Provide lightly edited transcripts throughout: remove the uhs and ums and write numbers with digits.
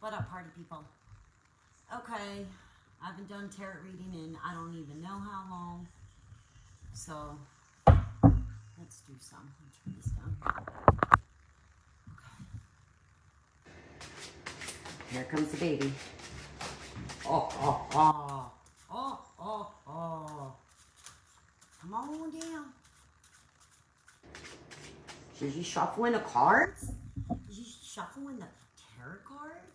What up, party people? Okay, I haven't done tarot reading in I don't even know how long. So, let's do some. Let's turn this down. Okay. Here comes the baby. Oh, oh, oh. Oh, oh, oh. Come on down. Is she shuffling the cards? Is she shuffling the tarot cards?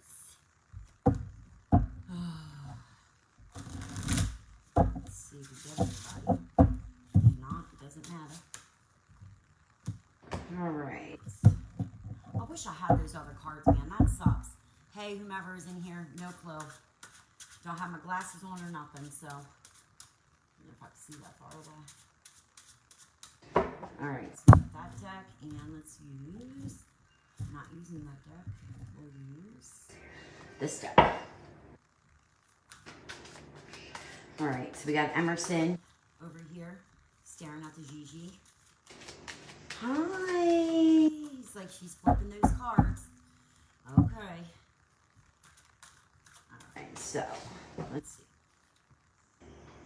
Let's see if we get everybody. If not, it doesn't matter. Alright. I wish I had those other cards, man. That sucks. Hey, whomever is in here, no clue. Don't have my glasses on or nothing, so. I don't know if I can see that far away. Alright, so we got that deck, and let's use, not using that deck, we'll use this deck. Alright, so we got Emerson over here, staring at the Gigi. Hi! He's like, she's flipping those cards. Okay. Alright, so, let's see.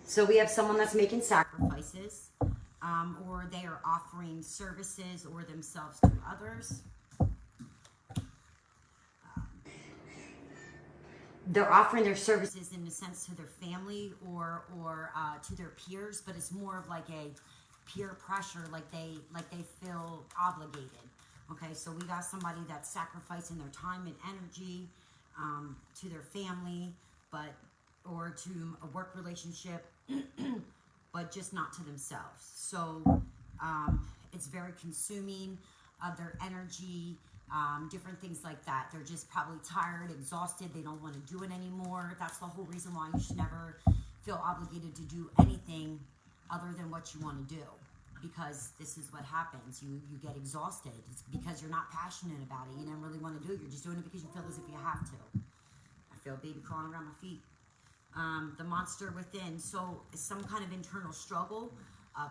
So we have someone that's making sacrifices. Or they are offering services or themselves to others. They're offering their services in a sense to their family or to their peers, but it's more of like a peer pressure, like they feel obligated. Okay, so we got somebody that's sacrificing their time and energy to their family, or to a work relationship. But just not to themselves. So it's very consuming of their energy, different things like that. They're just probably tired, exhausted. They don't want to do it anymore. That's the whole reason why you should never feel obligated to do anything other than what you want to do. Because this is what happens. You get exhausted. It's because you're not passionate about it. You don't really want to do it. You're just doing it because you feel as if you have to. I feel a baby crawling around my feet. The monster within, so some kind of internal struggle,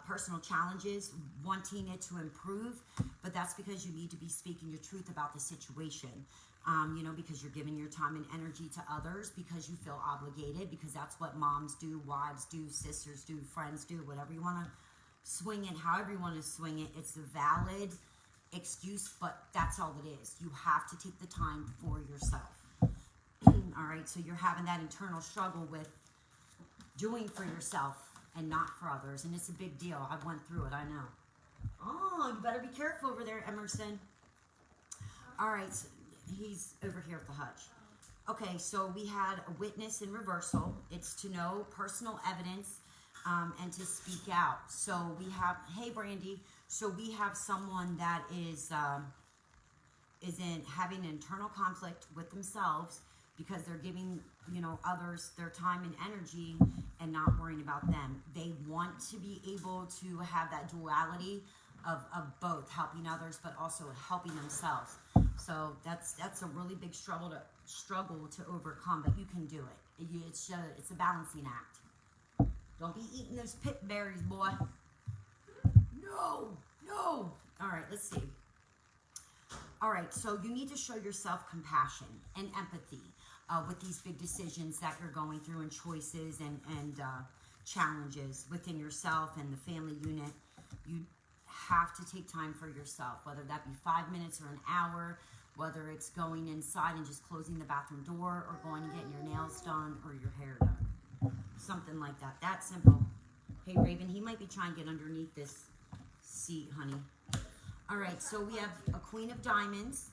personal challenges, wanting it to improve, but that's because you need to be speaking your truth about the situation, because you're giving your time and energy to others, because you feel obligated, because that's what moms do, wives do, sisters do, friends do, whatever you want to swing it, however you want to swing it. It's a valid excuse, but that's all it is. You have to take the time for yourself. All right, so you're having that internal struggle with doing for yourself and not for others, and it's a big deal. I went through it, I know. Oh, you better be careful over there, Emerson. All right, so he's over here at the hutch. Okay, so we had a witness in reversal. It's to know personal evidence and to speak out. So we have, hey, Brandy. So we have someone that is having an internal conflict with themselves, because they're giving, others their time and energy and not worrying about them. They want to be able to have that duality of both, helping others, but also helping themselves. So that's a really big struggle to overcome, but you can do it. It's a balancing act. Don't be eating those pit berries, boy. No. All right, let's see. All right, so you need to show yourself compassion and empathy with these big decisions that you're going through, and choices and challenges within yourself and the family unit. You have to take time for yourself, whether that be 5 minutes or an hour, whether it's going inside and just closing the bathroom door, or going and getting your nails done or your hair done. Something like that. That simple. Hey, Raven, he might be trying to get underneath this seat, honey. All right, so we have a Queen of Diamonds,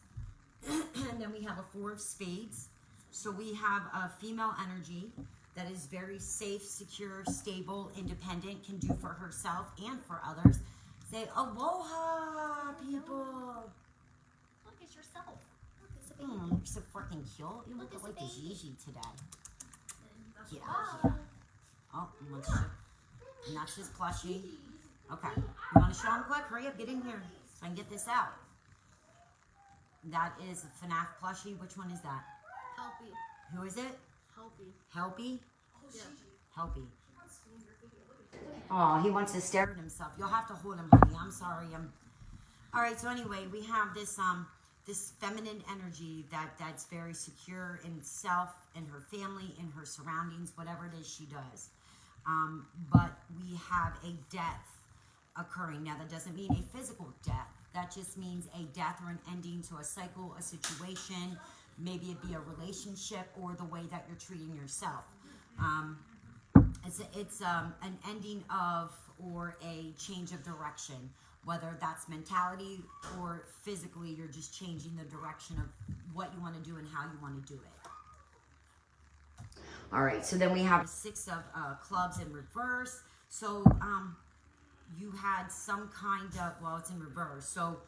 and then we have a Four of Spades. So we have a female energy that is very safe, secure, stable, independent, can do for herself and for others. Say aloha, people. Look, it's yourself. Look, it's a baby. You're so freaking cute. You look like the Gigi today. Get out here. Oh, and that's his plushie. Okay, you want to show him quick? Hurry up, get in here so I can get this out. That is a FNAF plushie. Which one is that? Helpy. Who is it? Helpy. Helpy? Yeah. Helpy. Oh, he wants to stare at himself. You'll have to hold him, honey. I'm sorry. All right, so anyway, we have this this feminine energy that's very secure in self, in her family, in her surroundings, whatever it is she does. But we have a death occurring. Now, that doesn't mean a physical death. That just means a death or an ending to a cycle, a situation. Maybe it be a relationship or the way that you're treating yourself. It's an ending of or a change of direction, whether that's mentality or physically, you're just changing the direction of what you want to do and how you want to do it. All right, so then we have 6 of clubs in reverse. So you had some kind of, well, it's in reverse. So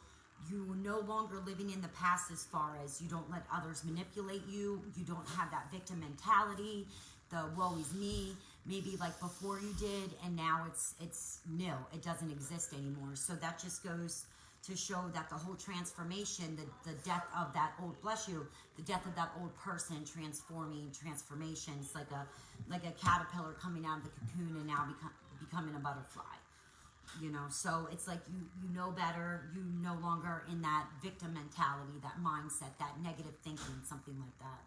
you no longer living in the past as far as you don't let others manipulate you. You don't have that victim mentality, the woe is me, maybe like before you did, and now it's nil. It doesn't exist anymore. So that just goes to show that the whole transformation, the death of that old, bless you, the death of that old person transformation. It's like a caterpillar coming out of the cocoon and now becoming a butterfly. You know, so it's like you know better. You no longer in that victim mentality, that mindset, that negative thinking, something like that.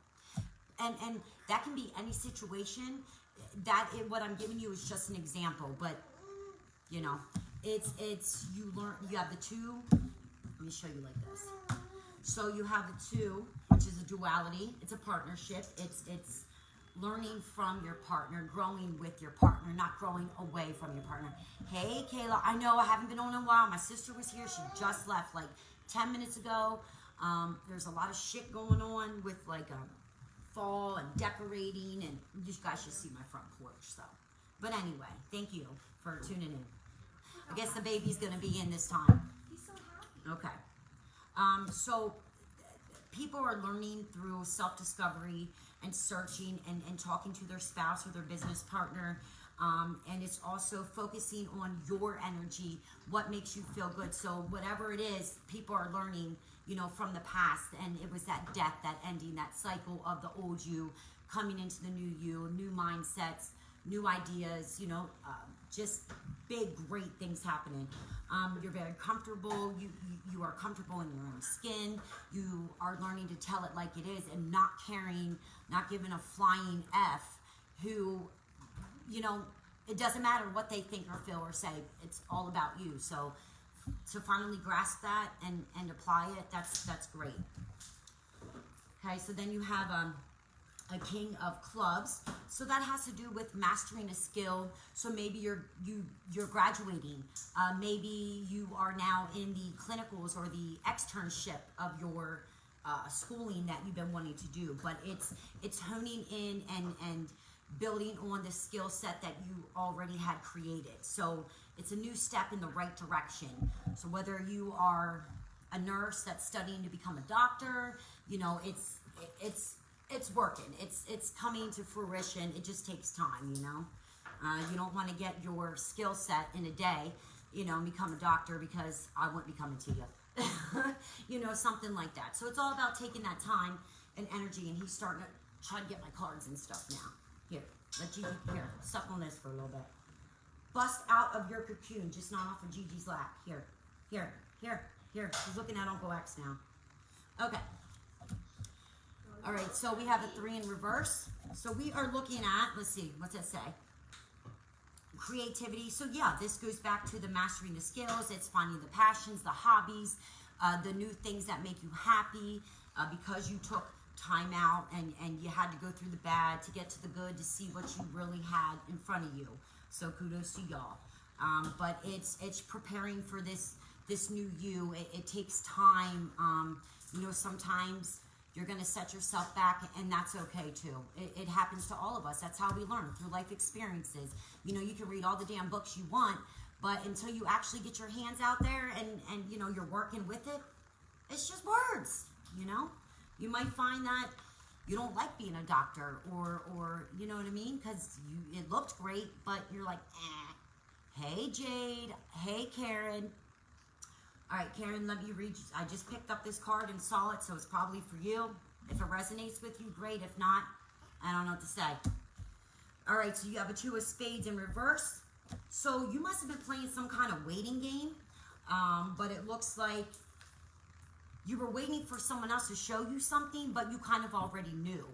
And that can be any situation. What I'm giving you is just an example, but you know, it's you learn. You have the 2. Let me show you like this. So you have the 2, which is a duality. It's a partnership. It's learning from your partner, growing with your partner, not growing away from your partner. Hey, Kayla, I know I haven't been on in a while. My sister was here. She just left like 10 minutes ago. There's a lot of shit going on with like fall and decorating, and you guys should see my front porch. So, but anyway, thank you for tuning in. I guess the baby's going to be in this time. He's so happy. Okay. So people are learning through self-discovery and searching and talking to their spouse or their business partner. And it's also focusing on your energy, what makes you feel good. So whatever it is, people are learning, you know, from the past. And it was that death, that ending, that cycle of the old you coming into the new you, new mindsets, new ideas, you know, just big, great things happening. You're very comfortable. You are comfortable in your own skin. You are learning to tell it like it is and not caring, not giving a flying F who, you know, it doesn't matter what they think or feel or say. It's all about you. So to finally grasp that and apply it, that's great. Okay, so then you have a King of Clubs. So that has to do with mastering a skill. So maybe you're graduating. Maybe you are now in the clinicals or the externship of your schooling that you've been wanting to do. But it's honing in and building on the skill set that you already had created. So it's a new step in the right direction. So whether you are a nurse that's studying to become a doctor, you know, it's working. It's coming to fruition. It just takes time, you know. You don't want to get your skill set in a day, you know, and become a doctor because I wouldn't be coming to you. You know, something like that. So it's all about taking that time and energy, and he's starting to try to get my cards and stuff now. Here, let Gigi, here, suck on this for a little bit. Bust out of your cocoon, just not off of Gigi's lap. Here. He's looking at Uncle X now. Okay. All right, so we have a 3 in reverse. So we are looking at, let's see, what's that say? Creativity. So yeah, this goes back to the mastering the skills. It's finding the passions, the hobbies, the new things that make you happy because you took time out and you had to go through the bad to get to the good, to see what you really had in front of you. So kudos to y'all. But it's preparing for this new you. It takes time. You know, sometimes you're going to set yourself back, and that's okay too. It happens to all of us. That's how we learn, through life experiences. You know, you can read all the damn books you want, but until you actually get your hands out there and you know, you're working with it, it's just words, you know? You might find that you don't like being a doctor or you know what I mean? Because it looked great, but you're like, eh. Hey, Jade. Hey, Karen. All right, Karen, let me read. I just picked up this card and saw it, so it's probably for you. If it resonates with you, great. If not, I don't know what to say. All right, so you have a 2 of spades in reverse. So you must have been playing some kind of waiting game, but it looks like you were waiting for someone else to show you something, but you kind of already knew.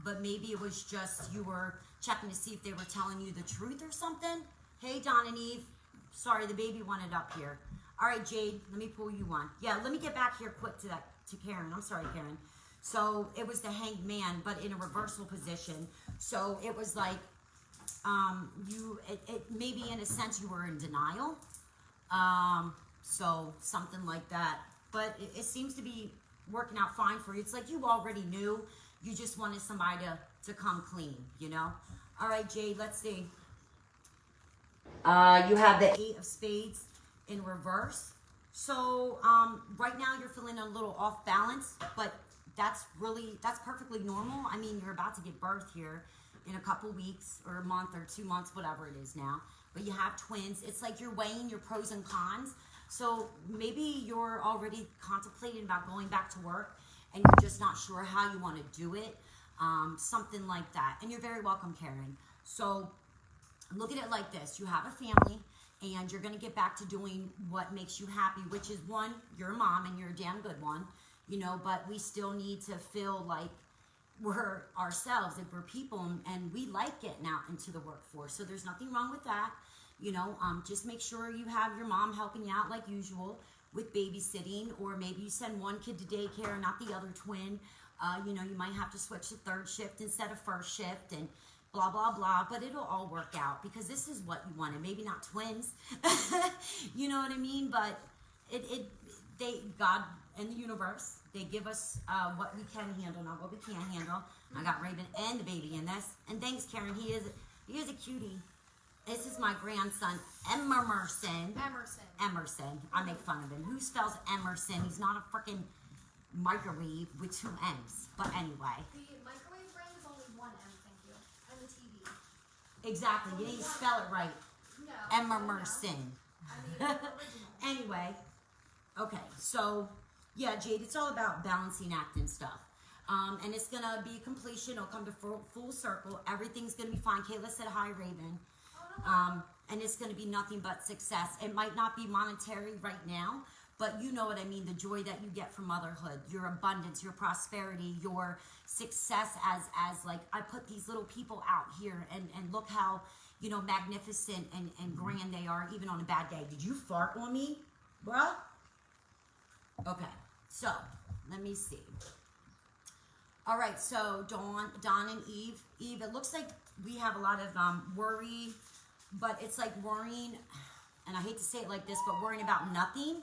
But maybe it was just you were checking to see if they were telling you the truth or something. Hey, Don and Eve. Sorry, the baby wanted up here. All right, Jade, let me pull you one. Yeah, let me get back here quick to Karen. I'm sorry, Karen. So it was the hanged man, but in a reversal position. So it was like maybe in a sense you were in denial. So something like that. But it seems to be working out fine for you. It's like you already knew. You just wanted somebody to come clean, you know? All right, Jade, let's see. You have the 8 of spades in reverse. So right now you're feeling a little off balance, but that's perfectly normal. I mean, you're about to give birth here in a couple weeks or a month or 2 months, whatever it is now. But you have twins. It's like you're weighing your pros and cons. So maybe you're already contemplating about going back to work and you're just not sure how you want to do it. Something like that. And you're very welcome, Karen. So look at it like this. You have a family and you're going to get back to doing what makes you happy, which is one, you're a mom and you're a damn good one, you know, but we still need to feel like we're ourselves, like we're people, and we like getting out into the workforce. So there's nothing wrong with that. You know, just make sure you have your mom helping you out like usual with babysitting, or maybe you send one kid to daycare, not the other twin. You know, you might have to switch to third shift instead of first shift and blah, blah, blah, but it'll all work out because this is what you wanted. Maybe not twins, you know what I mean? But God and the universe, they give us what we can handle, not what we can't handle. I got Raven and the baby in this. And thanks, Karen. He is a cutie. This is my grandson, Emerson. I make fun of him. Who spells Emerson? He's not a freaking microwave with 2 M's. But anyway. The microwave brand is only 1 M, thank you. And the TV. Exactly. You need to spell it right. No. Emerson. I mean, original. Anyway. Okay. So, yeah, Jade, it's all about balancing act and stuff. And it's going to be completion. It'll come to full circle. Everything's going to be fine. Kayla said hi, Raven. And it's going to be nothing but success. It might not be monetary right now, but you know what I mean, the joy that you get from motherhood, your abundance, your prosperity, your success as like, I put these little people out here and look how, you know, magnificent and grand they are, even on a bad day. Did you fart on me, bruh? Okay, so let me see. All right, so Don and Eve. Eve, it looks like we have a lot of worry, but it's like worrying, and I hate to say it like this, but worrying about nothing.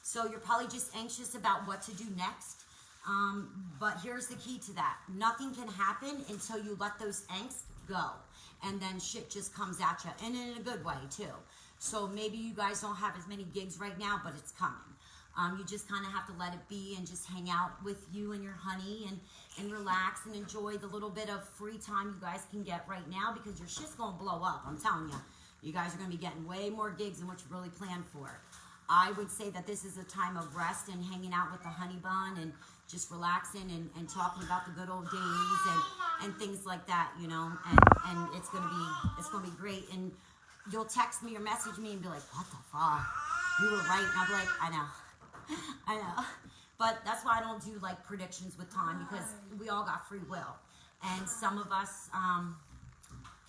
So you're probably just anxious about what to do next. But here's the key to that. Nothing can happen until you let those angst go. And then shit just comes at you, and in a good way too. So maybe you guys don't have as many gigs right now, but it's coming. You just kind of have to let it be and just hang out with you and your honey and relax and enjoy the little bit of free time you guys can get right now, because your shit's going to blow up. I'm telling you. You guys are going to be getting way more gigs than what you really planned for. I would say that this is a time of rest and hanging out with the honey bun and just relaxing and talking about the good old days and things like that, you know, and it's going to be great. And you'll text me or message me and be like, what the fuck? You were right. And I'll be like, I know. But that's why I don't do like predictions with time, because we all got free will. And some of us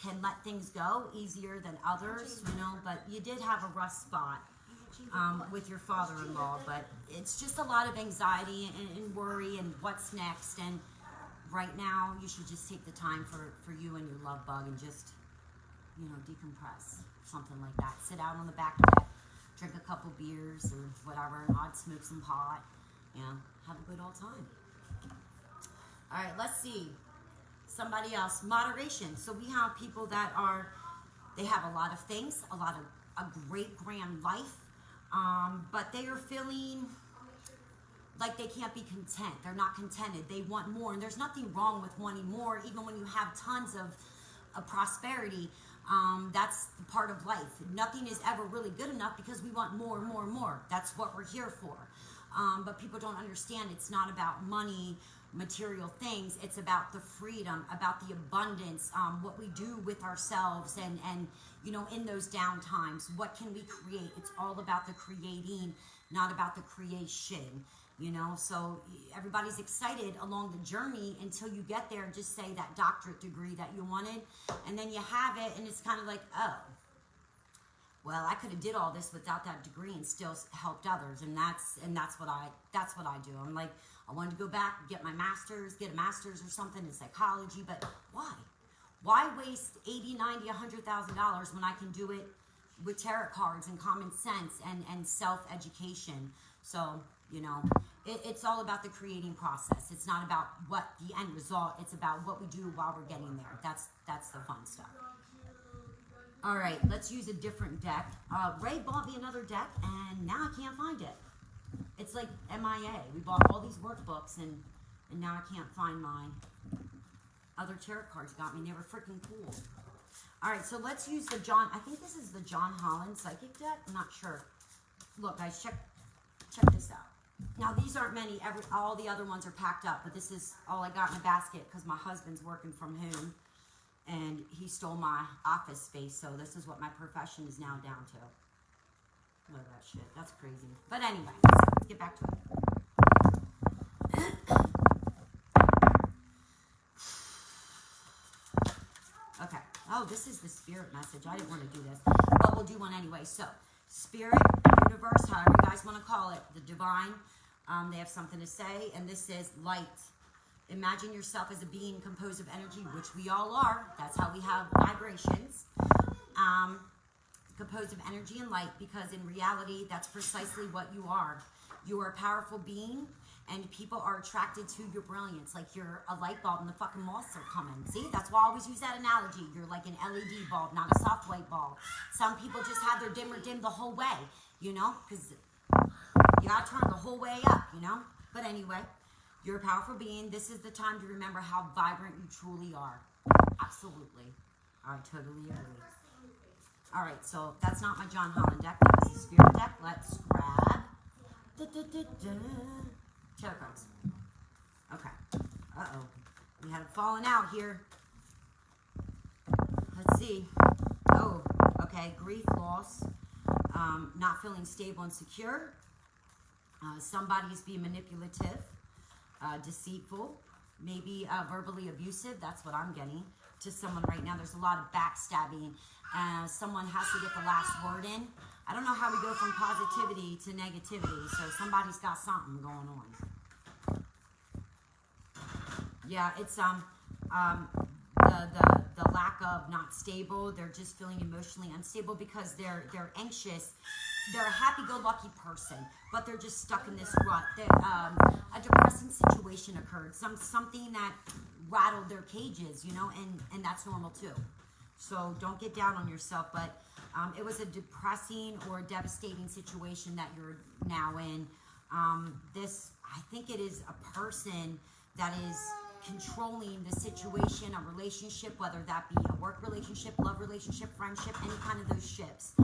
can let things go easier than others, you know, but you did have a rough spot with your father-in-law, but it's just a lot of anxiety and worry and what's next. And right now you should just take the time for you and your love bug and just, you know, decompress, something like that. Sit out on the back deck, drink a couple beers or whatever, and I'd smoke some pot, you know, have a good old time. All right, let's see. Somebody else, moderation. So we have people that they have a lot of things, a great grand life, but they are feeling like they can't be content. They're not contented. They want more, and there's nothing wrong with wanting more, even when you have tons of prosperity. That's part of life. Nothing is ever really good enough because we want more and more and more. That's what we're here for. But people don't understand it's not about money, material things. It's about the freedom, about the abundance, what we do with ourselves and you know, in those down times, what can we create? It's all about the creating, not about the creation. you know, so everybody's excited along the journey until you get there and just say that doctorate degree that you wanted, and then you have it, and it's kind of like, oh, well, I could have did all this without that degree and still helped others, and that's what I do. I'm like, I wanted to go back and get my master's, get a master's or something in psychology, but why? Why waste $80, $90, $100,000 when I can do it with tarot cards and common sense and self-education? So, you know, it's all about the creating process. It's not about what the end result. It's about what we do while we're getting there. That's the fun stuff. All right, let's use a different deck. Ray bought me another deck, and now I can't find it. It's like MIA. We bought all these workbooks, and now I can't find my other tarot cards. Got me. They were freaking cool. All right, so let's use the John. I think this is the John Holland Psychic deck. I'm not sure. Look, guys, check this out. Now, these aren't many. All the other ones are packed up, but this is all I got in the basket because my husband's working from home, and he stole my office space, so this is what my profession is now down to. Look at that shit. That's crazy. But anyway, let's get back to it. Okay. Oh, this is the spirit message. I didn't want to do this, but we'll do one anyway. So, spirit, universe, however you guys want to call it, the divine, they have something to say, and this is light. Imagine yourself as a being composed of energy, which we all are. That's how we have vibrations. Composed of energy and light, because in reality, that's precisely what you are. You are a powerful being, and people are attracted to your brilliance. Like you're a light bulb and the fucking moths are coming. See, that's why I always use that analogy. You're like an LED bulb, not a soft white bulb. Some people just have their dimmer dim the whole way, you know, because you gotta turn the whole way up, you know. But anyway, you're a powerful being. This is the time to remember how vibrant you truly are. Absolutely. I totally agree. All right, so that's not my John Holland deck. That was the spirit deck. Let's grab tarot cards. Okay. Uh-oh. We had it falling out here. Let's see. Oh, okay. Grief, loss, not feeling stable and secure. Somebody is being manipulative, deceitful, maybe verbally abusive. That's what I'm getting to someone right now. There's a lot of backstabbing. Someone has to get the last word in. I don't know how we go from positivity to negativity, so somebody's got something going on. Yeah, it's the lack of not stable. They're just feeling emotionally unstable because they're anxious. They're a happy-go-lucky person, but they're just stuck in this rut. A depressing situation occurred, something that rattled their cages, you know, and that's normal too. So don't get down on yourself, but it was a depressing or devastating situation that you're now in. I think it is a person that is controlling the situation, a relationship, whether that be a work relationship, love relationship, friendship, any kind of those ships.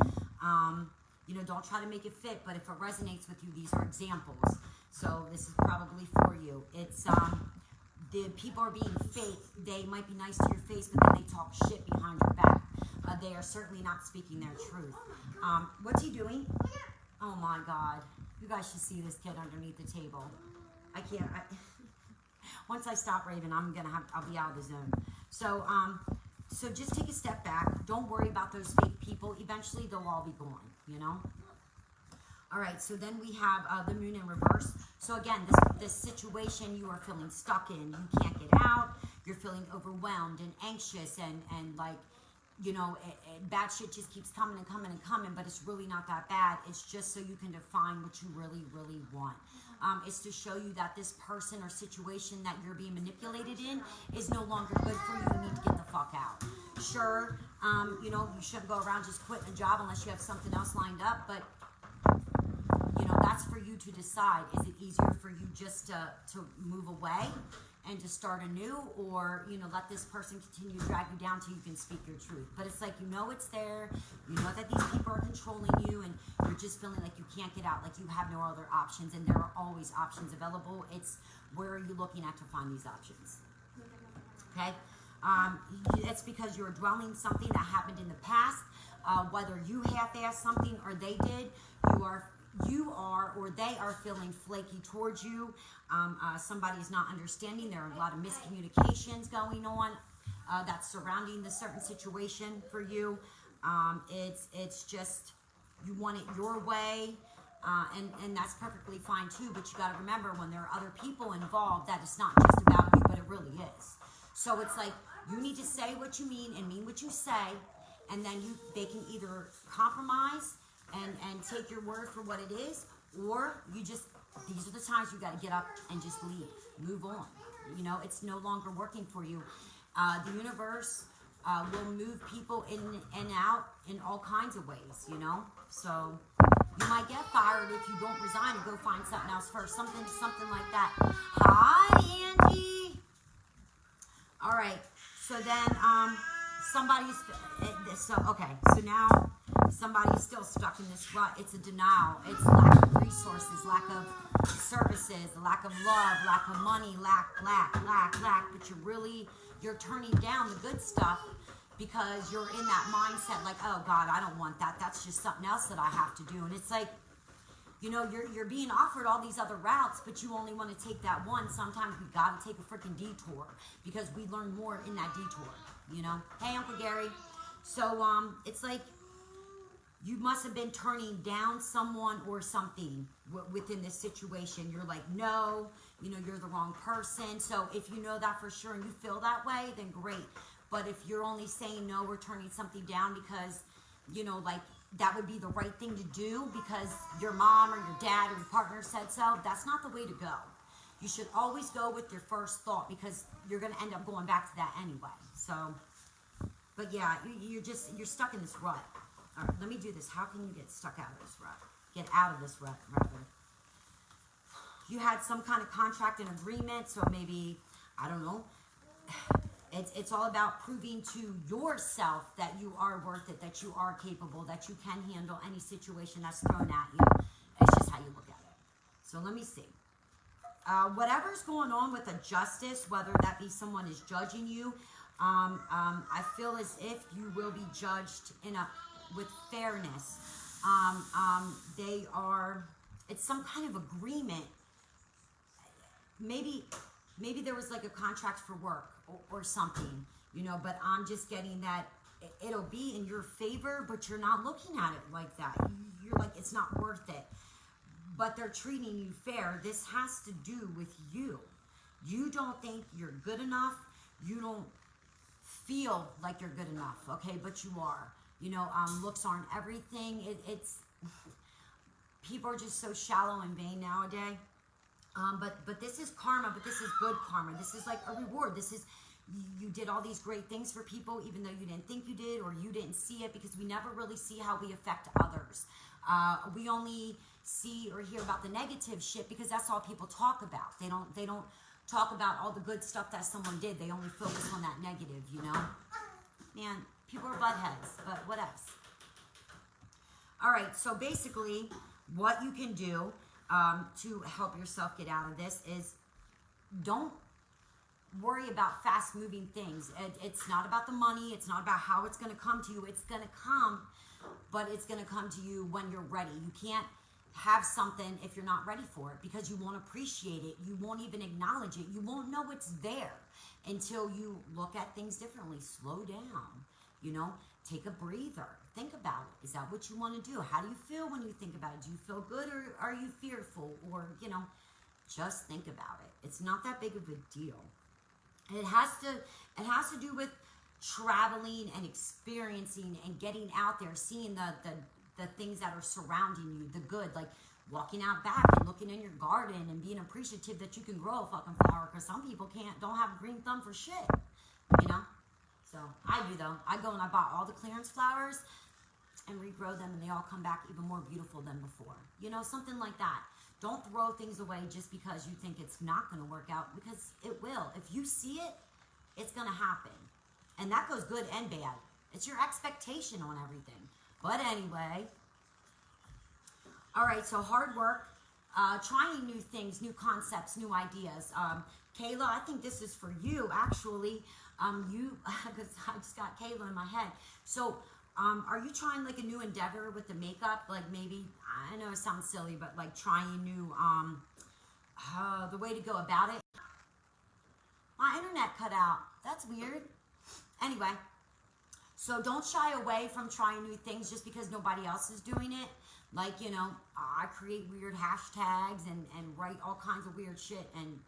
You know, don't try to make it fit, but if it resonates with you, these are examples. So this is probably for you. It's the people are being fake. They might be nice to your face, but then they talk shit behind your back. They are certainly not speaking their truth. What's he doing? Oh my God. You guys should see this kid underneath the table. I can't. Once I stop raving, I'll be out of the zone. So, so just take a step back. Don't worry about those fake people. Eventually, they'll all be gone, you know? All right, so then we have the moon in reverse. So again, this situation you are feeling stuck in, you can't get out. You're feeling overwhelmed and anxious and like, you know, bad shit just keeps coming and coming and coming, but it's really not that bad. It's just so you can define what you really, really want. It's to show you that this person or situation that you're being manipulated in is no longer good for you. You need to get the fuck out. Sure, you know, you shouldn't go around just quitting a job unless you have something else lined up, but you know, that's for you to decide. Is it easier for you just to move away and to start anew, or, you know, let this person continue to drag you down till you can speak your truth? But it's like, you know it's there. You know that these people are controlling you, and you're just feeling like you can't get out, like you have no other options, and there are always options available. It's where are you looking at to find these options? Okay? It's because you're dwelling something that happened in the past, whether you half-assed something or they did. you are or they are feeling flaky towards you. Somebody's not understanding. There are a lot of miscommunications going on that's surrounding the certain situation for you. It's just you want it your way, and that's perfectly fine too. But you got to remember, when there are other people involved, that it's not just about you, but it really is. So it's like you need to say what you mean and mean what you say, and then they can either compromise and take your word for what it is, or these are the times you got to get up and just leave, move on. You know, it's no longer working for you. The universe will move people in and out in all kinds of ways, you know. So you might get fired if you don't resign and go find something else first, something like that. Hi, Angie. All right. So then so now somebody's still stuck in this rut. It's a denial. It's lack of resources, lack of services, lack of love, lack of money, lack. But you're turning down the good stuff because you're in that mindset like, oh God, I don't want that. That's just something else that I have to do. And it's like, you know, you're being offered all these other routes, but you only want to take that one. Sometimes we got to take a freaking detour because we learn more in that detour, you know. Hey, Uncle Gary. So it's like you must have been turning down someone or something within this situation. You're like, no, you know, you're the wrong person. So if you know that for sure and you feel that way, then great. But if you're only saying no or turning something down because, you know, like that would be the right thing to do because your mom or your dad or your partner said so, that's not the way to go. You should always go with your first thought because you're going to end up going back to that anyway. So, but yeah, you're stuck in this rut. All right, let me do this. How can you get stuck out of this rut? Get out of this rut, rather. You had some kind of contract and agreement, so maybe, I don't know. It's all about proving to yourself that you are worth it, that you are capable, that you can handle any situation that's thrown at you. It's just how you look at it. So let me see. Whatever's going on with a justice, whether that be someone is judging you, I feel as if you will be judged with fairness. It's some kind of agreement. Maybe there was like a contract for work or something, you know, but I'm just getting that it'll be in your favor, but you're not looking at it like that. You're like, it's not worth it. But they're treating you fair. This has to do with you. You don't think you're good enough. You don't feel like you're good enough, okay? But you are. You know, looks aren't everything. It's people are just so shallow and vain nowadays. But this is karma, but this is good karma. This is like a reward. This is, you did all these great things for people, even though you didn't think you did, or you didn't see it, because we never really see how we affect others. We only see or hear about the negative shit because that's all people talk about. They don't talk about all the good stuff that someone did. They only focus on that negative, you know? Man, people are buttheads, but what else? All right, so basically, what you can do to help yourself get out of this is don't worry about fast-moving things. It's not about the money. It's not about how it's going to come to you. It's going to come, but it's going to come to you when you're ready. You can't have something if you're not ready for it because you won't appreciate it. You won't even acknowledge it. You won't know it's there until you look at things differently. Slow down, you know, take a breather. Think about it. Is that what you want to do? How do you feel when you think about it? Do you feel good or are you fearful? Or, you know, just think about it. It's not that big of a deal. It has to do with traveling and experiencing and getting out there, seeing the things that are surrounding you, the good, like walking out back and looking in your garden and being appreciative that you can grow a fucking flower, because some people don't have a green thumb for shit, you know? So I do though. I go and I bought all the clearance flowers and regrow them, and they all come back even more beautiful than before. You know, something like that. Don't throw things away just because you think it's not going to work out, because it will. If you see it, it's going to happen. And that goes good and bad. It's your expectation on everything. But anyway, all right, so hard work, trying new things, new concepts, new ideas. Kayla, I think this is for you, actually. Because I just got Kayla in my head. So Are you trying like a new endeavor with the makeup? Like maybe, I know it sounds silly, but like trying new, the way to go about it. My internet cut out. That's weird. Anyway, so don't shy away from trying new things just because nobody else is doing it. Like, you know, I create weird hashtags and write all kinds of weird shit and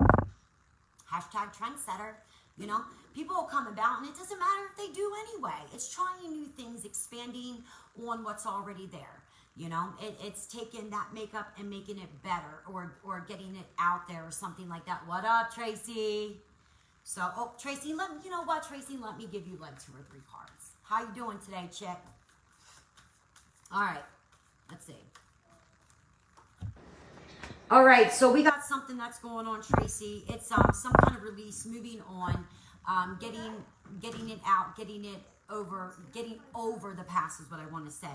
hashtag trendsetter. You know, people will come about and it doesn't matter if they do anyway. It's trying new things, expanding on what's already there. You know, it's taking that makeup and making it better or getting it out there or something like that. What up, Tracy? So, oh, Tracy, you know what, Tracy? Let me give you like 2 or 3 cards. How you doing today, chick? All right, let's see. All right, so we got something that's going on, Tracy. It's some kind of release, moving on, getting it out, getting over the past is what I want to say.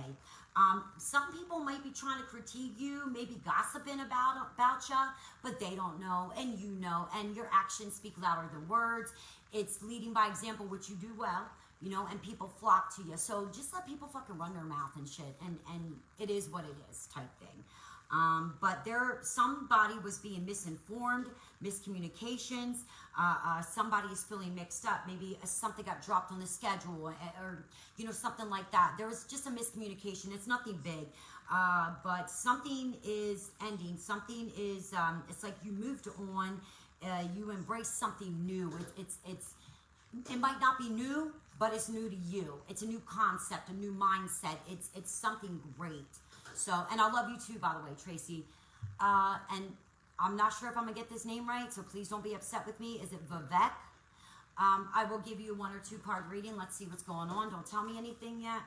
Some people might be trying to critique you, maybe gossiping about you, but they don't know, and you know, and your actions speak louder than words. It's leading by example, which you do well, you know, and people flock to you. So just let people fucking run their mouth and shit, and it is what it is type thing. But somebody was being misinformed, miscommunications, somebody is feeling mixed up. Maybe something got dropped on the schedule or, you know, something like that. There was just a miscommunication. It's nothing big, but something is ending. Something is, it's like you moved on, you embrace something new. It might not be new, but it's new to you. It's a new concept, a new mindset. It's something great. So, and I love you too, by the way, Tracy. And I'm not sure if I'm gonna get this name right, so please don't be upset with me. Is it Vivek? I will give you a 1 or 2 card reading. Let's see what's going on. Don't tell me anything yet.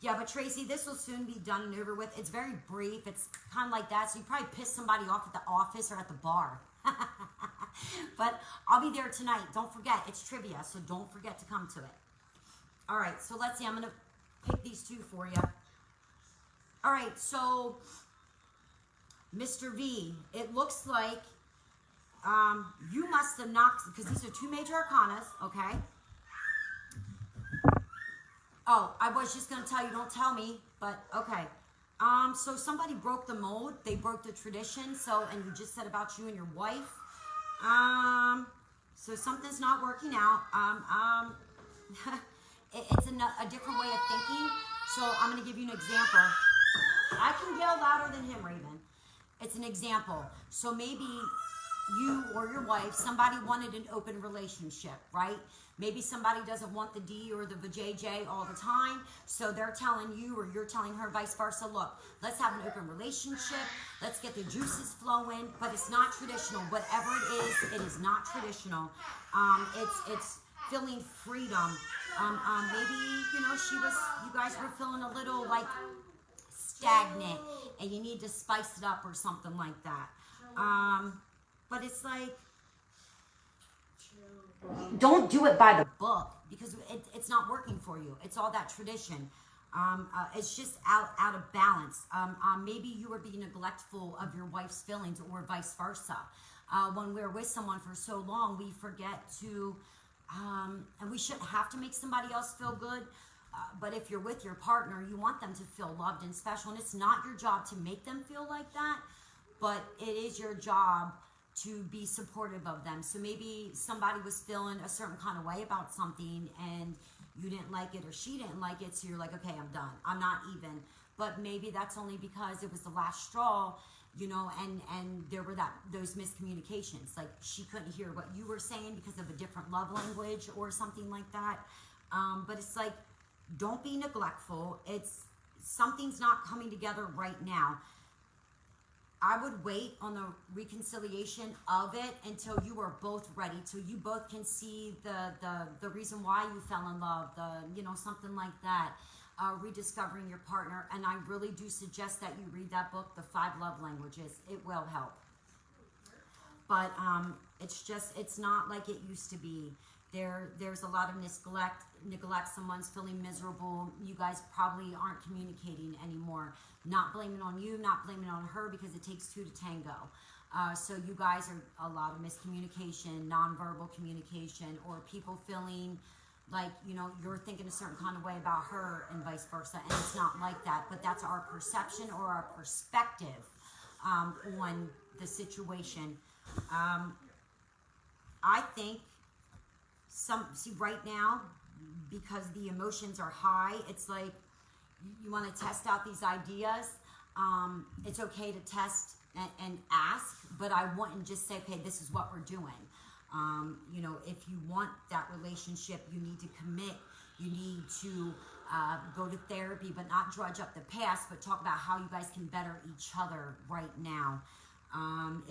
Yeah, but Tracy, this will soon be done and over with. It's very brief. It's kind of like that. So you probably piss somebody off at the office or at the bar. But I'll be there tonight. Don't forget, it's trivia, so don't forget to come to it. All right, so let's see. I'm gonna pick these 2 for you. All right, so Mr. V, it looks like you must have knocked, because these are 2 major arcanas, okay? Oh, I was just going to tell you, don't tell me, but okay. So somebody broke the mold, they broke the tradition, so, and you just said about you and your wife. So something's not working out. It's a different way of thinking, so I'm going to give you an example. I can yell louder than him, Raven. It's an example. So maybe you or your wife, somebody wanted an open relationship, right? Maybe somebody doesn't want the D or the vajayjay all the time, so they're telling you or you're telling her vice versa, look, let's have an open relationship, let's get the juices flowing, but it's not traditional. Whatever it is not traditional. It's feeling freedom. Maybe, you know, you guys were feeling a little like stagnant and you need to spice it up or something like that. But it's like, don't do it by the book because it's not working for you. It's all that tradition. It's just out of balance. Maybe you are being neglectful of your wife's feelings or vice versa. When we're with someone for so long, we forget to, and we shouldn't have to make somebody else feel good. But if you're with your partner, you want them to feel loved and special. And it's not your job to make them feel like that, but it is your job to be supportive of them. So maybe somebody was feeling a certain kind of way about something and you didn't like it or she didn't like it. So you're like, okay, I'm done. I'm not even. But maybe that's only because it was the last straw, you know, and there were those miscommunications. Like she couldn't hear what you were saying because of a different love language or something like that. But it's like, don't be neglectful. Something's not coming together right now. I would wait on the reconciliation of it until you are both ready, till you both can see the reason why you fell in love, something like that. Rediscovering your partner. And I really do suggest that you read that book, The 5 Love Languages. It will help. But it's not like it used to be. There's a lot of neglect. Someone's feeling miserable. You guys probably aren't communicating anymore. Not blaming on you, not blaming on her, because it takes 2 to tango. So you guys are a lot of miscommunication, nonverbal communication, or people feeling like, you know, you're thinking a certain kind of way about her and vice versa, and it's not like that, but that's our perception or our perspective on the situation. I think see right now, because the emotions are high, it's like you want to test out these ideas. It's okay to test and ask, but I wouldn't just say, okay, this is what we're doing. You know, if you want that relationship, you need to commit. You need to go to therapy, but not drudge up the past, but talk about how you guys can better each other right now.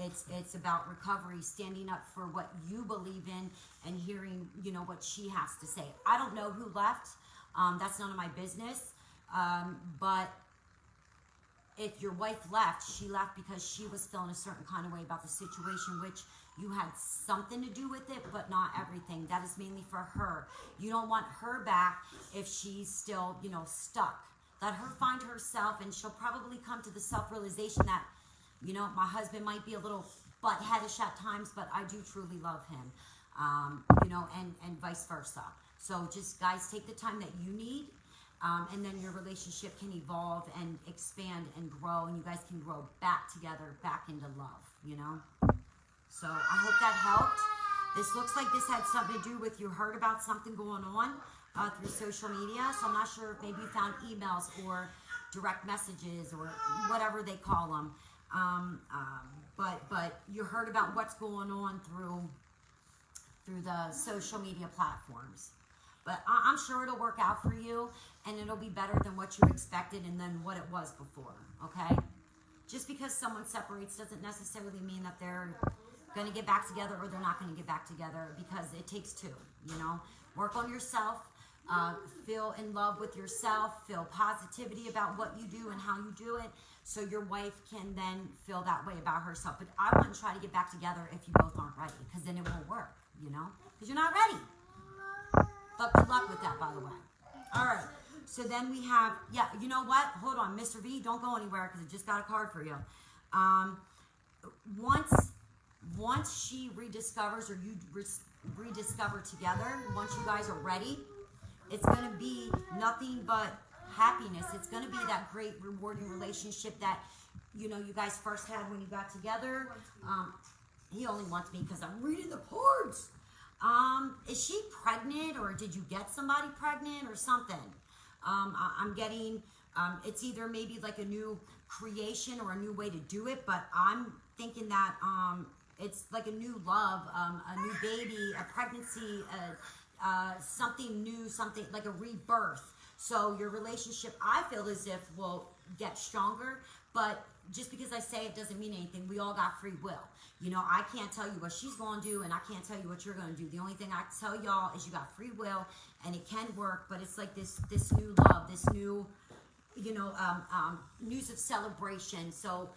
It's about recovery, standing up for what you believe in, and hearing, you know, what she has to say. I don't know who left. That's none of my business. But if your wife left, she left because she was feeling a certain kind of way about the situation, which you had something to do with it, but not everything. That is mainly for her. You don't want her back if she's still, you know, stuck. Let her find herself, and she'll probably come to the self-realization that, you know, my husband might be a little butt-headish at times, but I do truly love him, you know, and vice versa. So just, guys, take the time that you need, and then your relationship can evolve and expand and grow, and you guys can grow back together, back into love, you know? So I hope that helped. This looks like this had something to do with, you heard about something going on through social media, so I'm not sure if maybe you found emails or direct messages or whatever they call them. But you heard about what's going on through the social media platforms. But I'm sure it'll work out for you, and it'll be better than what you expected and than what it was before, okay? Just because someone separates doesn't necessarily mean that they're going to get back together or they're not going to get back together, because it takes two, you know? Work on yourself, feel in love with yourself, feel positivity about what you do and how you do it, so your wife can then feel that way about herself. But I wouldn't try to get back together if you both aren't ready, because then it won't work, you know? Because you're not ready. But good luck with that, by the way. All right. So then we have, yeah, you know what? Hold on, Mr. V, don't go anywhere, because I just got a card for you. Once she rediscovers, or you rediscover together, once you guys are ready, it's going to be nothing but happiness. It's going to be that great, rewarding relationship that, you know, you guys first had when you got together. He only wants me because I'm reading the cards. Is she pregnant, or did you get somebody pregnant or something? I'm getting, it's either maybe like a new creation or a new way to do it, but I'm thinking that, it's like a new love, a new baby, a pregnancy, something new, something like a rebirth. So your relationship, I feel as if, will get stronger, but just because I say it doesn't mean anything. We all got free will. You know, I can't tell you what she's going to do, and I can't tell you what you're going to do. The only thing I can tell y'all is you got free will, and it can work, but it's like this new love, this new, you know, news of celebration. So,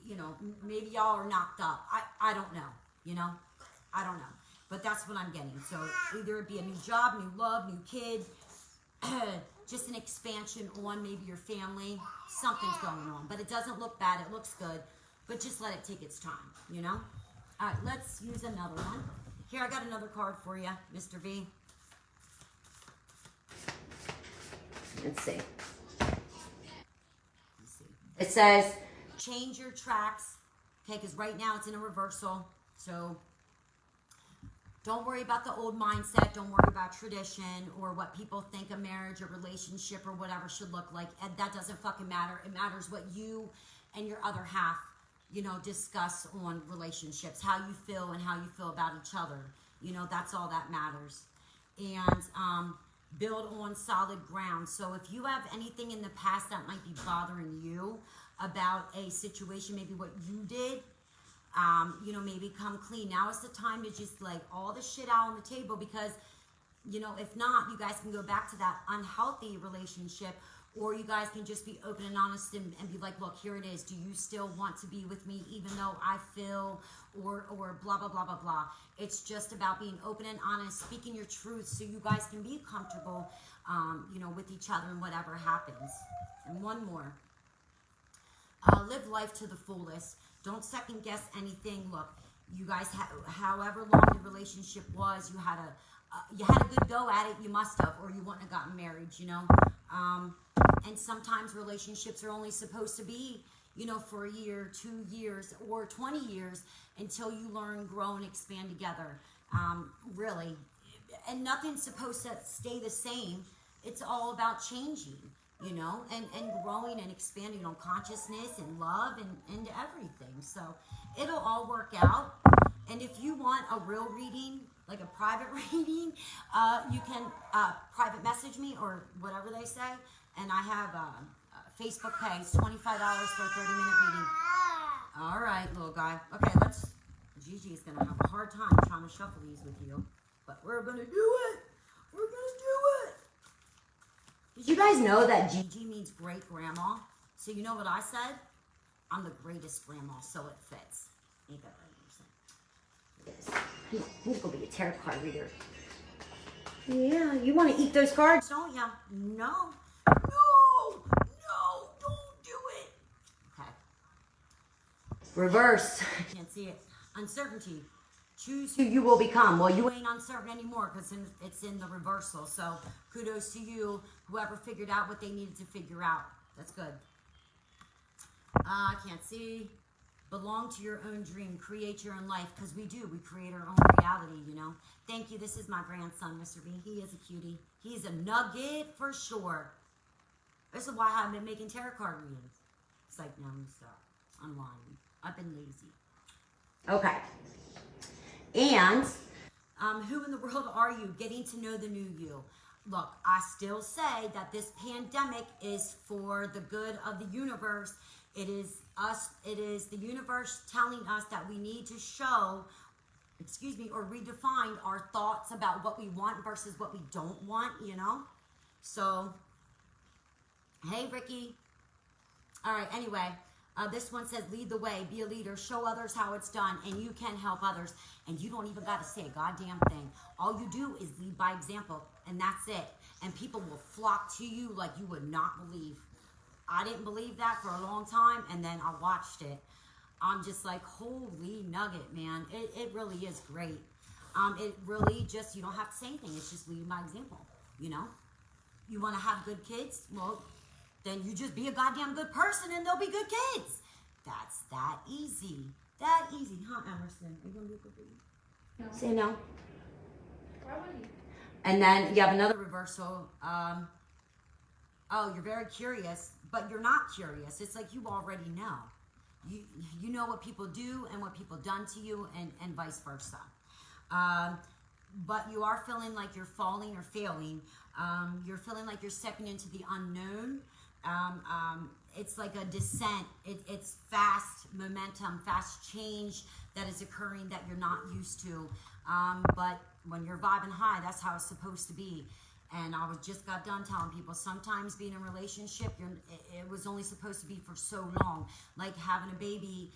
you know, maybe y'all are knocked up. I don't know, you know? I don't know. But that's what I'm getting. So either it be a new job, new love, new kid, just an expansion on maybe your family. Something's going on. But it doesn't look bad. It looks good. But just let it take its time, you know? All right, let's use another one. Here, I got another card for you, Mr. V. Let's see. It says, change your tracks, okay, because right now it's in a reversal. So don't worry about the old mindset. Don't worry about tradition or what people think a marriage or relationship or whatever should look like. And that doesn't fucking matter. It matters what you and your other half, you know, discuss on relationships, how you feel and how you feel about each other. You know, that's all that matters. And build on solid ground. So if you have anything in the past that might be bothering you about a situation, maybe what you did, you know, maybe come clean. Now is the time to just like all the shit out on the table, because, you know, if not, you guys can go back to that unhealthy relationship, or you guys can just be open and honest and be like, look, here it is. Do you still want to be with me even though I feel, or blah, blah, blah, blah, blah. It's just about being open and honest, speaking your truth so you guys can be comfortable, you know, with each other and whatever happens. And one more. Live life to the fullest. Don't second guess anything. Look, You guys, however long the relationship was, you had a good go at it. You must have, or you wouldn't have gotten married. And sometimes relationships are only supposed to be, for a year, 2 years, or 20 years until you learn, grow, and expand together. Really, and nothing's supposed to stay the same. It's all about changing, and growing and expanding on consciousness and love and everything. So it'll all work out. And if you want a real reading, like a private reading, you can private message me or whatever they say. And I have a Facebook page, $25 for a 30-minute reading. All right, little guy. Okay, Gigi is going to have a hard time trying to shuffle these with you. But we're going to do it. We're going to do it. Did you guys know that Gigi means great grandma? So you know what I said? I'm the greatest grandma, so it fits. Ain't that right? He's going to be a tarot card reader. Yeah, you want to eat those cards, don't ya? No. No, don't do it. Okay. Reverse. I can't see it. Uncertainty. Choose who you will become. Well, you ain't uncertain anymore because it's in the reversal. So kudos to you, whoever figured out what they needed to figure out. That's good. I can't see. Belong to your own dream. Create your own life, because we do. We create our own reality, Thank you. This is my grandson, Mr. B. He is a cutie. He's a nugget for sure. This is why I haven't been making tarot card readings. It's like, no, stop. I'm lying. I've been lazy. Okay. And who in the world are you? Getting to know the new you. Look, I still say that this pandemic is for the good of the universe. It is the universe telling us that we need to show, or redefine our thoughts about what we want versus what we don't want, So, hey, Ricky. All right, anyway, this one says, lead the way, be a leader, show others how it's done, and you can help others. And you don't even got to say a goddamn thing. All you do is lead by example, and that's it. And people will flock to you like you would not believe. I didn't believe that for a long time, and then I watched it. I'm just like, holy nugget, man. It really is great. It really just, you don't have to say anything. It's just leading by example, You want to have good kids? Well, then you just be a goddamn good person, and they'll be good kids. That's that easy. That easy. Huh, Emerson? Are you going to be a good baby? No. Say no. Why would you? And then you have another reversal. Oh, you're very curious, but you're not curious. It's like you already know. You know what people do and what people done to you, and vice versa. But you are feeling like you're falling or failing. You're feeling like you're stepping into the unknown. It's like a descent. It's fast momentum, fast change that is occurring that you're not used to. But when you're vibing high, that's how it's supposed to be. And I just got done telling people, sometimes being in a relationship, it was only supposed to be for so long. Like having a baby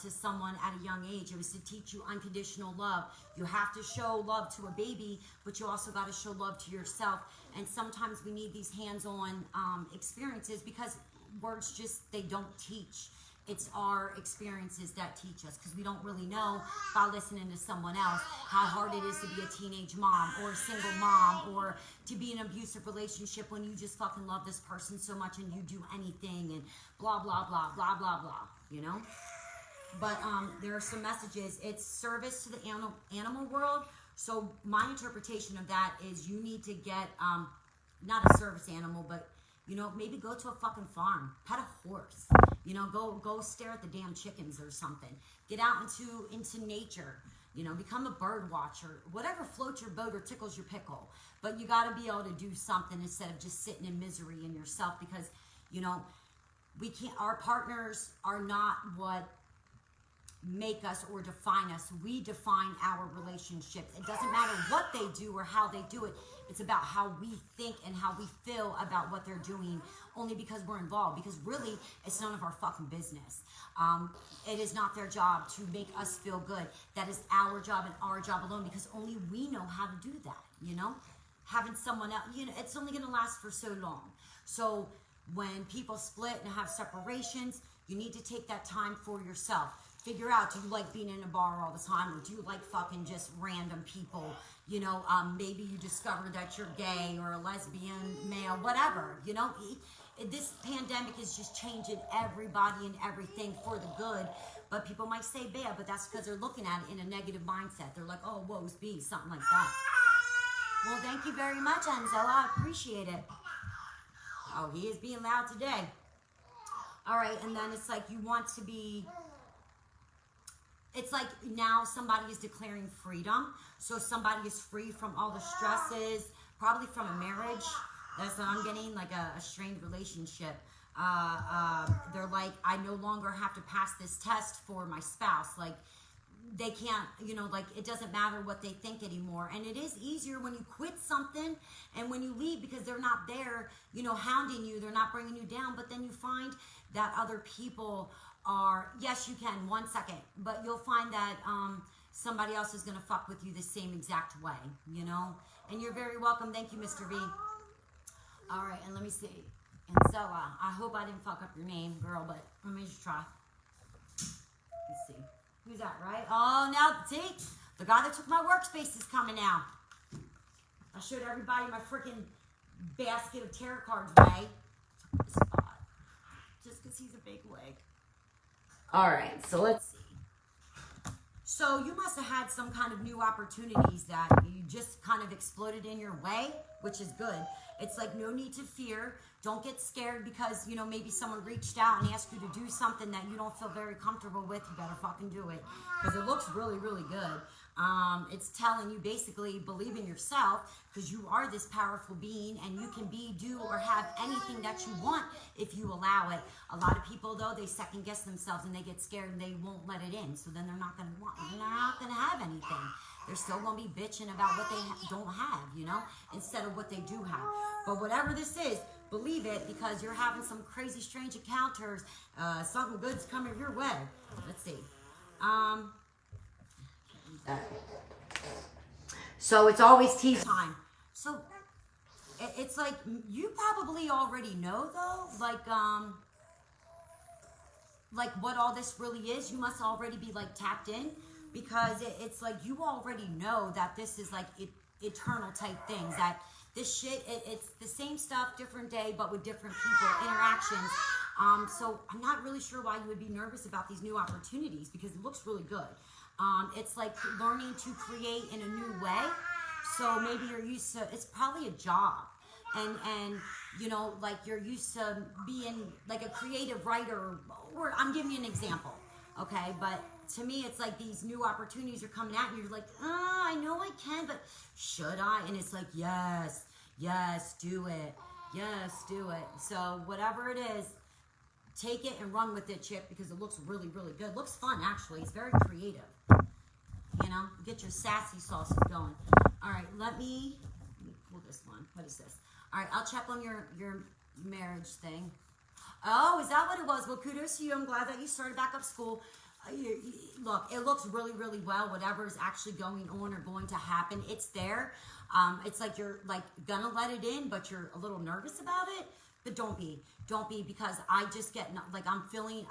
to someone at a young age. It was to teach you unconditional love. You have to show love to a baby, but you also got to show love to yourself. And sometimes we need these hands-on experiences, because words they don't teach. It's our experiences that teach us, because we don't really know by listening to someone else how hard it is to be a teenage mom or a single mom, or to be in an abusive relationship when you just fucking love this person so much and you do anything and blah, blah, blah, blah, blah, blah, But there are some messages. It's service to the animal world. So my interpretation of that is you need to get, not a service animal, but maybe go to a fucking farm, pet a horse, go stare at the damn chickens or something. Get out into nature, become a bird watcher, whatever floats your boat or tickles your pickle. But you got to be able to do something instead of just sitting in misery in yourself, because, we can't, our partners are not what make us or define us. We define our relationships. It doesn't matter what they do or how they do it. It's about how we think and how we feel about what they're doing, only because we're involved. Because really, it's none of our fucking business. It is not their job to make us feel good. That is our job and our job alone, because only we know how to do that, Having someone else, it's only going to last for so long. So when people split and have separations, you need to take that time for yourself. figure out, do you like being in a bar all the time, or do you like fucking just random people? You know, maybe you discovered that you're gay or a lesbian, male, whatever. You know, this pandemic is just changing everybody and everything for the good. But people might say bad, but that's because they're looking at it in a negative mindset. They're like, oh, woe's me, something like that. Well, thank you very much, Anzella. I appreciate it. Oh, he is being loud today. All right, and then it's like you want to be... It's like now somebody is declaring freedom. So somebody is free from all the stresses, probably from a marriage. That's what I'm getting, like a strained relationship. They're like, I no longer have to pass this test for my spouse. Like, they can't, you know, like, it doesn't matter what they think anymore. And it is easier when you quit something and when you leave, because they're not there, you know, hounding you. They're not bringing you down. But then you find that other people are, yes, you can, 1 second, but you'll find that somebody else is going to fuck with you the same exact way, you know? And you're very welcome. Thank you, Mr. V. All right, and let me see. And so, I hope I didn't fuck up your name, girl, but let me just try. Let's see. Who's that, right? Oh, now, see? The guy that took my workspace is coming now. I showed everybody my freaking basket of tarot cards way. Took the spot. Just because he's a big wig. All right, so let's see. So you must have had some kind of new opportunities that you just kind of exploded in your way, which is good. It's like no need to fear. Don't get scared because, you know, maybe someone reached out and asked you to do something that you don't feel very comfortable with. You better fucking do it because it looks really, really good. It's telling you basically believe in yourself because you are this powerful being and you can be, do, or have anything that you want if you allow it. A lot of people, though, they second guess themselves and they get scared and they won't let it in. So then they're not going to want, they're not going to have anything. They're still going to be bitching about what they don't have, you know, instead of what they do have. But whatever this is, believe it because you're having some crazy, strange encounters. Something good's coming your way. Let's see. So it's always tea time. So it's like you probably already know though, like what all this really is. You must already be like tapped in because it's like you already know that this is like eternal type things. That this shit, it's the same stuff, different day, but with different people, interactions. So I'm not really sure why you would be nervous about these new opportunities because it looks really good. It's like learning to create in a new way. So maybe you're used to, it's probably a job. And you know, like you're used to being like a creative writer, or I'm giving you an example, okay? But to me, it's like these new opportunities are coming at you. You're like, oh, I know I can, but should I? And it's like, yes, do it. Yes, do it. So whatever it is, take it and run with it, Chip, because it looks really, really good. It looks fun, actually. It's very creative. You know, get your sassy sauces going. All right, let me pull this one. What is this? All right, I'll check on your marriage thing. Oh, is that what it was? Well, kudos to you. I'm glad that you started back up school. Look, it looks really, really well. Whatever is actually going on or going to happen, it's there. It's like you're like gonna let it in, but you're a little nervous about it. But don't be, because I just get like I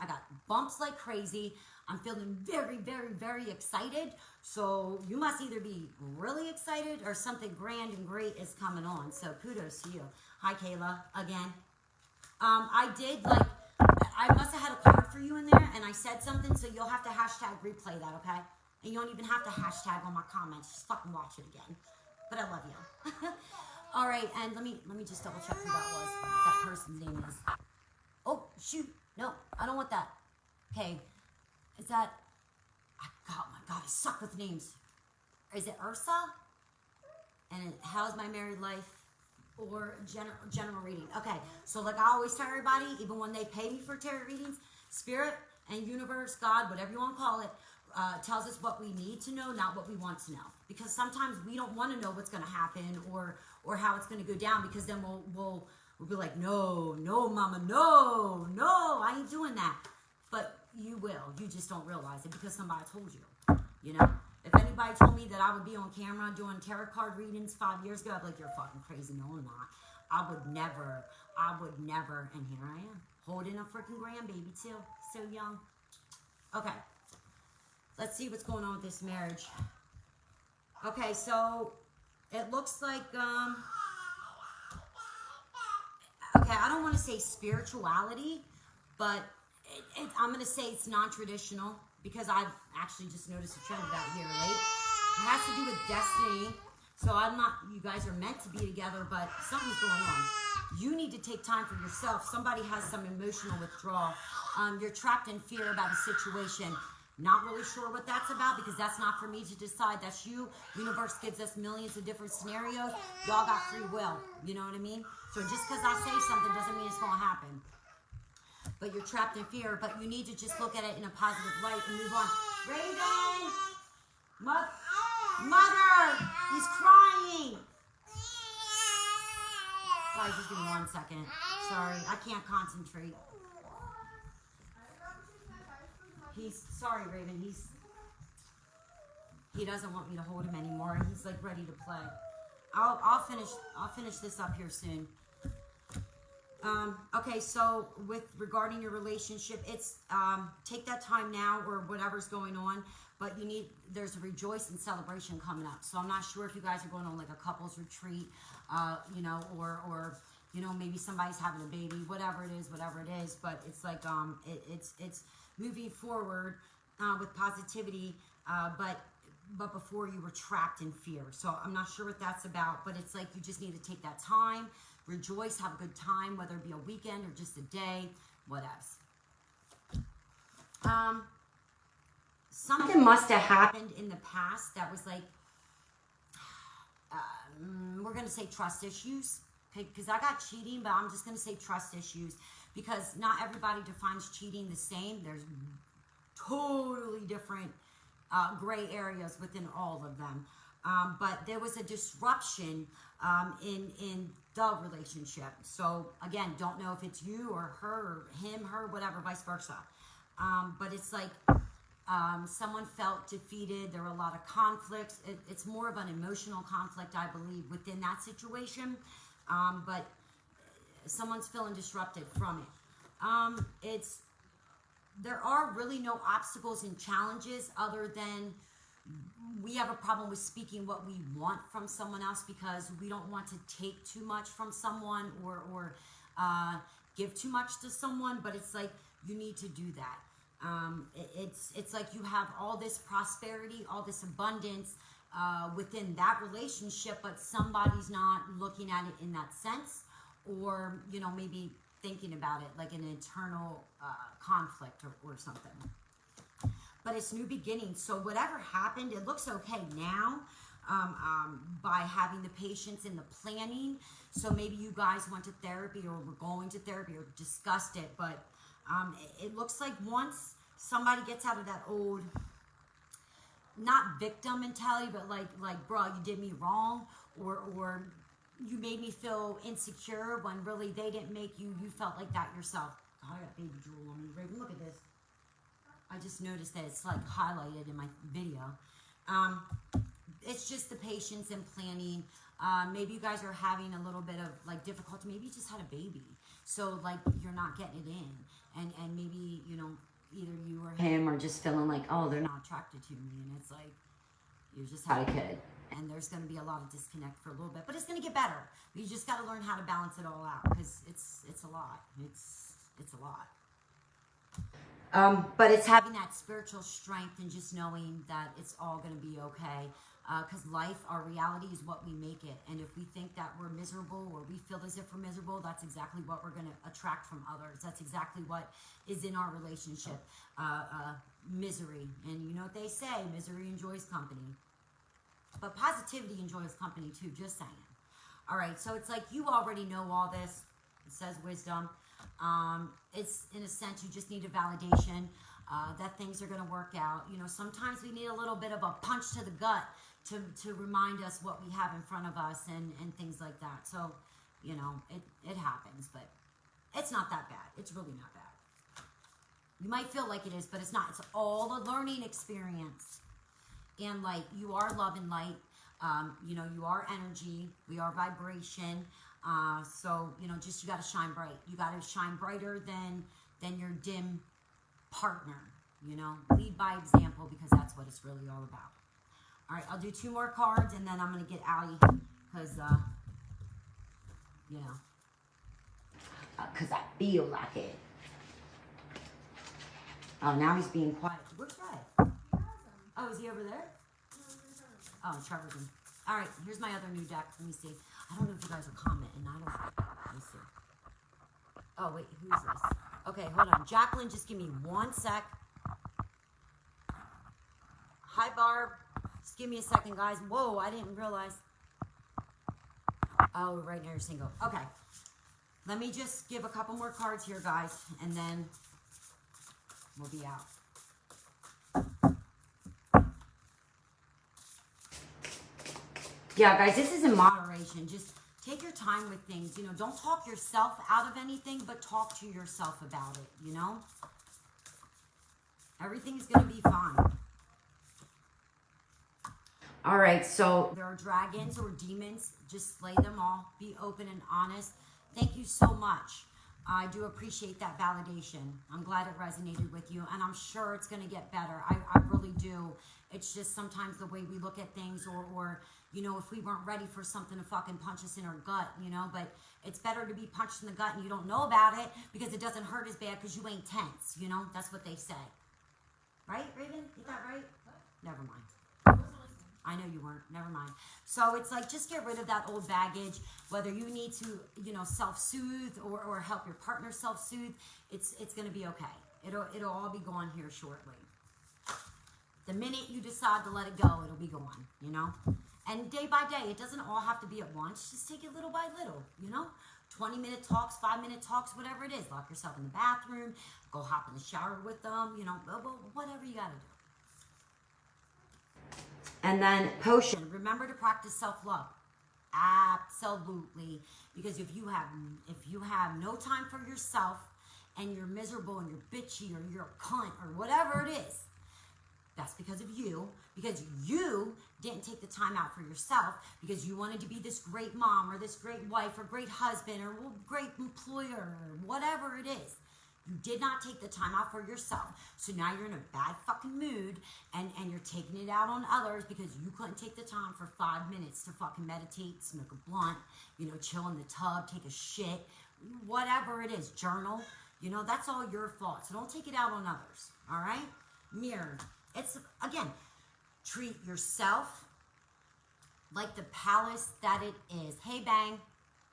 got bumps like crazy. I'm feeling very, very, very excited. So you must either be really excited or something grand and great is coming on. So kudos to you. Hi, Kayla, again. I must have had a card for you in there and I said something, so you'll have to hashtag replay that, okay? And you don't even have to hashtag on my comments. Just fucking watch it again. But I love you. All right, and let me just double check who that was. What that person's name is. Oh, shoot. No, I don't want that. Okay. Is that... Oh, my God. I suck with names. Is it Ursa? And how's my married life? Or general reading. Okay. So, like I always tell everybody, even when they pay me for tarot readings, Spirit and Universe, God, whatever you want to call it, tells us what we need to know, not what we want to know. Because sometimes we don't want to know what's going to happen or how it's going to go down, because then we'll be like, no, mama, no, I ain't doing that. But you will. You just don't realize it because somebody told you. You know? If anybody told me that I would be on camera doing tarot card readings 5 years ago, I'd be like, you're fucking crazy. No, I'm not. I would never. And here I am, holding a freaking grandbaby too. So young. Okay. Let's see what's going on with this marriage. Okay, so it looks like, okay, I don't want to say spirituality, but I'm going to say it's non-traditional because I've actually just noticed a trend of that here, right? It has to do with destiny. So you guys are meant to be together, but something's going on. You need to take time for yourself. Somebody has some emotional withdrawal. You're trapped in fear about a situation. Not really sure what that's about because that's not for me to decide. That's you. Universe gives us millions of different scenarios. Y'all got free will. You know what I mean? So just because I say something doesn't mean it's going to happen. But you're trapped in fear. But you need to just look at it in a positive light and move on. Raven! Mother! He's crying! Guys, just give me 1 second. Sorry, I can't concentrate. Sorry, Raven. He doesn't want me to hold him anymore. He's like ready to play. I'll finish this up here soon. Okay, so regarding your relationship, it's take that time now or whatever's going on, but there's a rejoice and celebration coming up. So I'm not sure if you guys are going on like a couples retreat, or maybe somebody's having a baby, whatever it is, but it's like it's moving forward with positivity, but before you were trapped in fear. So I'm not sure what that's about, but it's like you just need to take that time, rejoice, have a good time, whether it be a weekend or just a day, what else. Something must have happened in the past that was like, we're going to say trust issues, okay? Because I got cheating, but I'm just going to say trust issues because not everybody defines cheating the same. There's totally different gray areas within all of them. But there was a disruption in the relationship. So again, don't know if it's you or her or him, her, whatever, vice versa. But it's like someone felt defeated. There were a lot of conflicts. It's more of an emotional conflict, I believe, within that situation. But someone's feeling disrupted from it. There are really no obstacles and challenges other than we have a problem with speaking what we want from someone else because we don't want to take too much from someone or give too much to someone, but it's like you need to do that. It's like you have all this prosperity, all this abundance within that relationship, but somebody's not looking at it in that sense, or maybe thinking about it like an internal conflict or something. But it's new beginnings. So whatever happened, it looks okay now by having the patience and the planning. So maybe you guys went to therapy or were going to therapy or discussed it. But it looks like once somebody gets out of that old, not victim mentality, but like bro, you did me wrong, or you made me feel insecure when really they didn't make you. You felt like that yourself. God, I got baby drool on me. Raven, look at this. I just noticed that it's like highlighted in my video. It's just the patience and planning. Maybe you guys are having a little bit of like difficulty. Maybe you just had a baby, so like you're not getting it in, and maybe either you or him are just feeling like, oh, they're not attracted to me, and it's like you just had a kid, and there's going to be a lot of disconnect for a little bit, but it's going to get better. You just got to learn how to balance it all out because it's a lot. It's a lot. But it's having that spiritual strength and just knowing that it's all going to be okay. Because life, our reality is what we make it. And if we think that we're miserable or we feel as if we're miserable, that's exactly what we're going to attract from others. That's exactly what is in our relationship. Misery. And you know what they say, misery enjoys company. But positivity enjoys company too, just saying. All right, so it's like you already know all this. It says wisdom. It's in a sense you just need a validation that things are going to work out. Sometimes we need a little bit of a punch to the gut to remind us what we have in front of us and things like that. So it happens, but it's not that bad. It's really not bad. You might feel like it is, but it's not. It's all a learning experience. And like you are love and light. You are energy. We are vibration. So just you got to shine bright. You got to shine brighter than your dim partner. Lead by example because that's what it's really all about. All right, I'll do 2 more cards, and then I'm going to get Allie, because, you know, because I feel like it. Oh, now he's being quiet. Where's Ray? Oh, is he over there? Oh, Trevor's in. All right, here's my other new deck. Let me see. I don't know if you guys are commenting. Let me see. Oh, wait, who's this? Okay, hold on. Jacqueline, just give me 1 sec. Hi, Barb. Just give me a second, guys. Whoa, I didn't realize. Oh, right now you're single. Okay. Let me just give a couple more cards here, guys, and then we'll be out. Yeah, guys, this is in moderation. Just take your time with things. You know, don't talk yourself out of anything, but talk to yourself about it, you know? Everything's going to be fine. All right, so there are dragons or demons. Just slay them all. Be open and honest. Thank you so much. I do appreciate that validation. I'm glad it resonated with you, and I'm sure it's going to get better. I really do. It's just sometimes the way we look at things, or you know, if we weren't ready for something to fucking punch us in our gut, you know, but it's better to be punched in the gut and you don't know about it because it doesn't hurt as bad because you ain't tense, you know? That's what they say. Right, Raven? Is that right? Never mind. I know you weren't. Never mind. So it's like, just get rid of that old baggage. Whether you need to, you know, self-soothe or help your partner self-soothe, it's going to be okay. It'll all be gone here shortly. The minute you decide to let it go, it'll be gone, you know? And day by day, it doesn't all have to be at once. Just take it little by little, you know? 20-minute talks, 5-minute talks, whatever it is. Lock yourself in the bathroom. Go hop in the shower with them, you know, whatever you got to do. And then potion. Remember to practice self-love. Absolutely. Because if you have no time for yourself and you're miserable and you're bitchy or you're a cunt or whatever it is, that's because of you. Because you didn't take the time out for yourself because you wanted to be this great mom or this great wife or great husband or great employer or whatever it is. You did not take the time out for yourself. So now you're in a bad fucking mood and you're taking it out on others because you couldn't take the time for 5 minutes to fucking meditate, smoke a blunt, you know, chill in the tub, take a shit, whatever it is, journal. You know, that's all your fault. So don't take it out on others, all right? Mirror. It's, again, treat yourself like the palace that it is. Hey, Bang.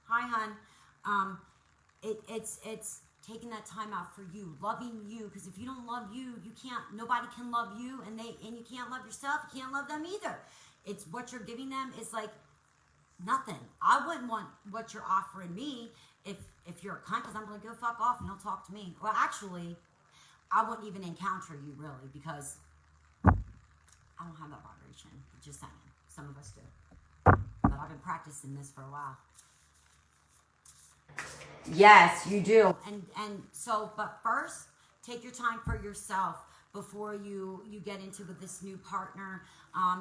Hi, hun. It's taking that time out for you, loving you, because if you don't love you, you can't, nobody can love you, and you can't love yourself, you can't love them either. It's what you're giving them is like nothing. I wouldn't want what you're offering me if you're a cunt, because I'm going to go fuck off and don't talk to me. Well, actually, I wouldn't even encounter you, really, because I don't have that vibration. Just saying. Some of us do. But I've been practicing this for a while. Yes, you do. And so, but first, take your time for yourself before you get into with this new partner.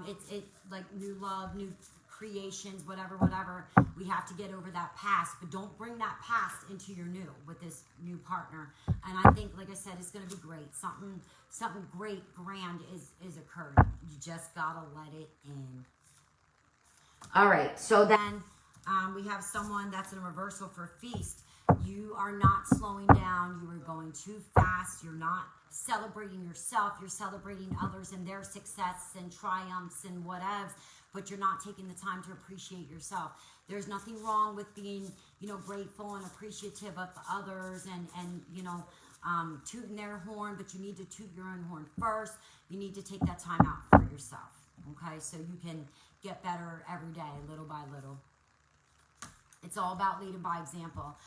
It's like new love, new creations, whatever. We have to get over that past, but don't bring that past into your new with this new partner. And I think, like I said, it's going to be great. Something great, grand is occurring. You just gotta let it in. All right. So then we have someone that's in a reversal for feast. You are not slowing down. You are going too fast. You're not celebrating yourself. You're celebrating others and their success and triumphs and whatevs, but you're not taking the time to appreciate yourself. There's nothing wrong with being, you know, grateful and appreciative of others and you know, tooting their horn, but you need to toot your own horn first. You need to take that time out for yourself, okay? So you can get better every day, little by little. It's all about leading by example.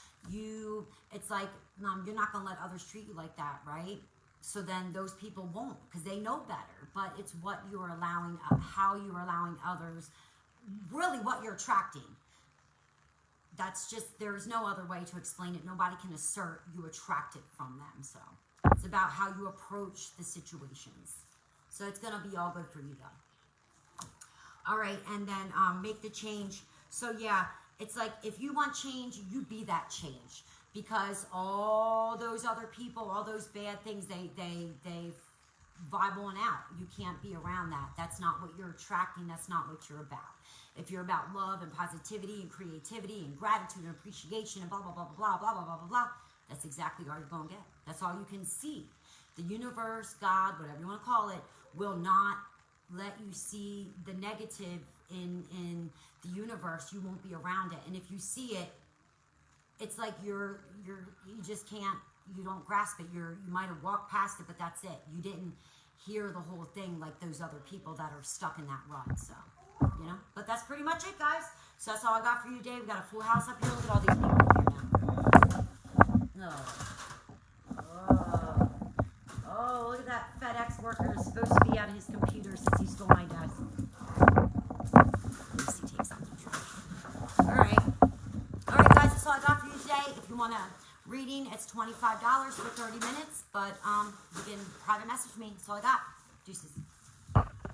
It's like, you're not going to let others treat you like that, right? So then those people won't, because they know better. But it's what you're allowing, how you're allowing others, really what you're attracting. That's just, there's no other way to explain it. Nobody can assert you attract it from them. So it's about how you approach the situations. So it's going to be all good for you, though. All right, and then make the change. So yeah, it's like, if you want change, you be that change. Because all those other people, all those bad things, vibe on out. You can't be around that. That's not what you're attracting. That's not what you're about. If you're about love and positivity and creativity and gratitude and appreciation and blah, blah, blah, blah, blah, blah, blah, blah, blah, that's exactly all you're going to get. That's all you can see. The universe, God, whatever you want to call it, will not let you see the negative in the universe. You won't be around it. And if you see it, it's like you just can't, you don't grasp it. You might have walked past it, but that's it. You didn't hear the whole thing like those other people that are stuck in that rut. So, you know, but that's pretty much it, guys. So that's all I got for you today. We got a full house up here. Look at all these people up here now. Oh, look at that FedEx worker is supposed to be at his computer since he stole my desk. Let me see, take something. All right, guys, that's all I got for you today. If you want a reading, it's $25 for 30 minutes, but you can private message me. That's all I got. Deuces.